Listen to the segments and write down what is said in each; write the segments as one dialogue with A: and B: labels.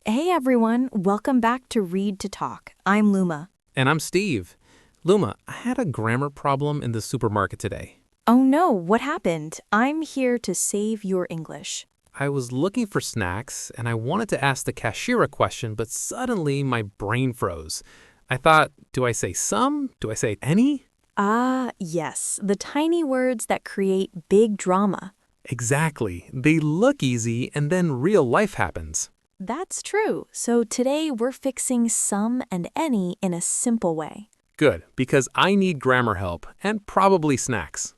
A: Hey everyone, welcome back to Read to Talk. I'm Luma.
B: And I'm Steve. Luma, I had a grammar problem in the supermarket today.
A: Oh no, what happened? I'm here to save your English.
B: I was looking for snacks and I wanted to ask the cashier a question, but suddenly my brain froze. I thought, do I say some? Do I say any?
A: Ah, yes, the tiny words that create big drama.
B: Exactly. They look easy and then real life happens.
A: That's true. So today we're fixing some and any in a simple way.
B: Good, because I need grammar help and probably snacks.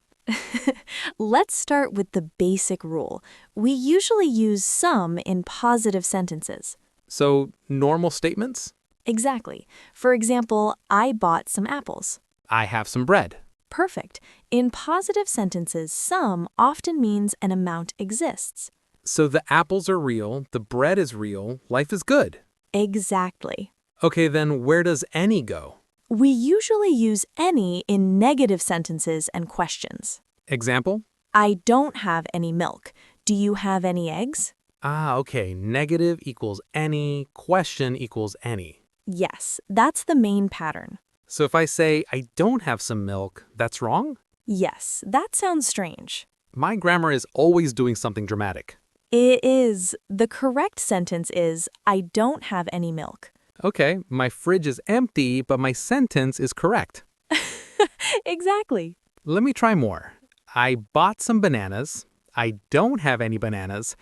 A: Let's start with the basic rule. We usually use some in positive sentences.
B: So, normal statements?
A: Exactly. For example, I bought some apples.
B: I have some bread.
A: Perfect. In positive sentences, some often means an amount exists.
B: So the apples are real, the bread is real, life is good.
A: Exactly.
B: Okay, then where does any go?
A: We usually use any in negative sentences and questions.
B: Example?
A: I don't have any milk. Do you have any eggs?
B: Ah, okay. Negative equals any, question equals any.
A: Yes, that's the main pattern.
B: So if I say I don't have some milk, that's wrong?
A: Yes, that sounds strange.
B: My grammar is always doing something dramatic.
A: It is. The correct sentence is, I don't have any milk.
B: Okay, my fridge is empty, but my sentence is correct.
A: Exactly.
B: Let me try more. I bought some bananas. I don't have any bananas.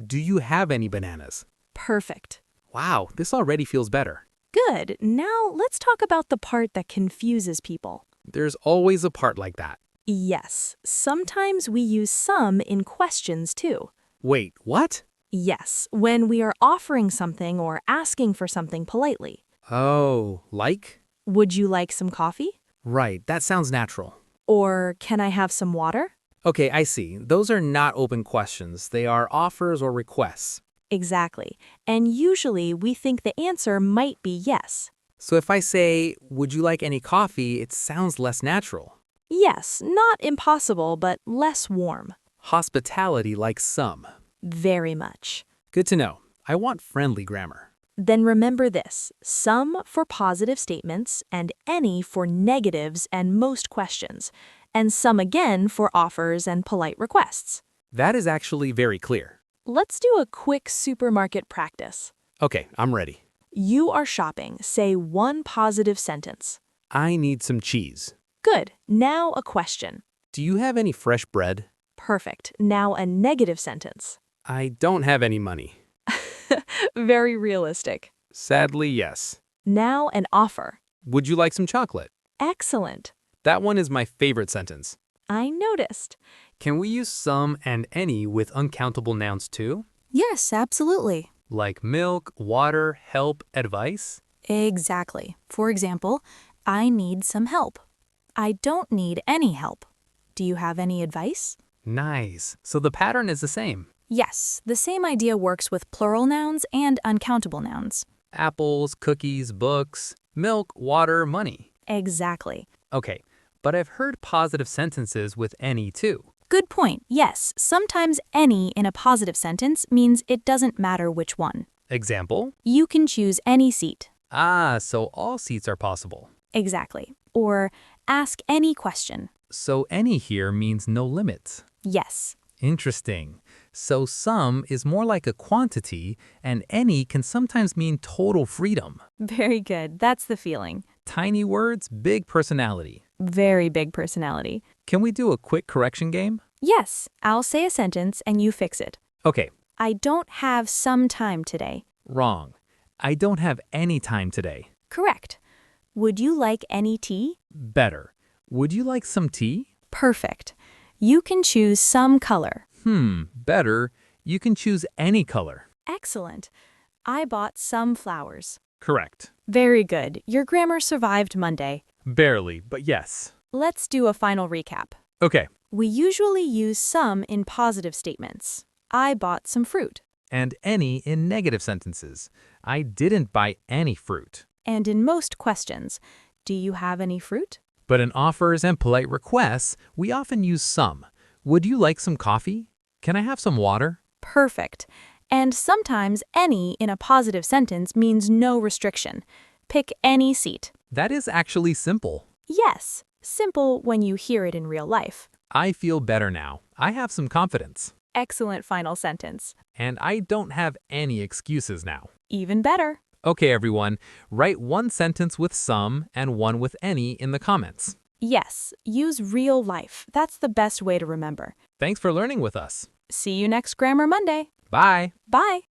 B: Do you have any bananas?
A: Perfect.
B: Wow, this already feels better.
A: Good. Now let's talk about the part that confuses people.
B: There's always a part like that.
A: Yes, sometimes we use some in questions too.
B: Wait, what?
A: Yes, when we are offering something or asking for something politely.
B: Oh, like?
A: Would you like some coffee?
B: Right, that sounds natural.
A: Or can I have some water?
B: Okay, I see. Those are not open questions. They are offers or requests.
A: Exactly. And usually we think the answer might be yes.
B: So if I say, would you like any coffee, it sounds less natural.
A: Yes, not impossible, but less warm.
B: Hospitality likes some.
A: Very much.
B: Good to know. I want friendly grammar.
A: Then remember this, some for positive statements and any for negatives and most questions, and some again for offers and polite requests.
B: That is actually very clear.
A: Let's do a quick supermarket practice.
B: Okay, I'm ready.
A: You are shopping. Say one positive sentence.
B: I need some cheese.
A: Good. Now a question.
B: Do you have any fresh bread?
A: Perfect. Now a negative sentence.
B: I don't have any money.
A: Very realistic.
B: Sadly, yes.
A: Now an offer.
B: Would you like some chocolate?
A: Excellent.
B: That one is my favorite sentence.
A: I noticed.
B: Can we use some and any with uncountable nouns too?
A: Yes, absolutely.
B: Like milk, water, help, advice?
A: Exactly. For example, I need some help. I don't need any help. Do you have any advice?
B: Nice. So the pattern is the same.
A: Yes, the same idea works with plural nouns and uncountable nouns.
B: Apples, cookies, books, milk, water, money.
A: Exactly.
B: Okay, but I've heard positive sentences with any too.
A: Good point. Yes, sometimes any in a positive sentence means it doesn't matter which one.
B: Example?
A: You can choose any seat.
B: Ah, so all seats are possible.
A: Exactly. Or ask any question.
B: So any here means no limits.
A: Yes.
B: Interesting. So some is more like a quantity, and any can sometimes mean total freedom.
A: Very good. That's the feeling.
B: Tiny words, big personality.
A: Very big personality.
B: Can we do a quick correction game?
A: Yes, I'll say a sentence and you fix it.
B: Okay,
A: I don't have some time today.
B: wrong. I don't have any time today.
A: Correct. Would you like any tea?
B: Better. Would you like some tea?
A: Perfect. You can choose some color.
B: Better. You can choose any color.
A: Excellent. I bought some flowers.
B: Correct.
A: Very good. Your grammar survived Monday.
B: Barely, but yes.
A: Let's do a final recap.
B: Okay.
A: We usually use some in positive statements. I bought some fruit.
B: And any in negative sentences. I didn't buy any fruit.
A: And in most questions, do you have any fruit?
B: But in offers and polite requests, we often use some. Would you like some coffee? Can I have some water?
A: Perfect. And sometimes any in a positive sentence means no restriction. Pick any seat.
B: That is actually simple.
A: Yes, simple when you hear it in real life.
B: I feel better now. I have some confidence.
A: Excellent final sentence.
B: And I don't have any excuses now.
A: Even better.
B: Okay, everyone, write one sentence with some and one with any in the comments.
A: Yes, use real life. That's the best way to remember.
B: Thanks for learning with us.
A: See you next Grammar Monday.
B: Bye.
A: Bye.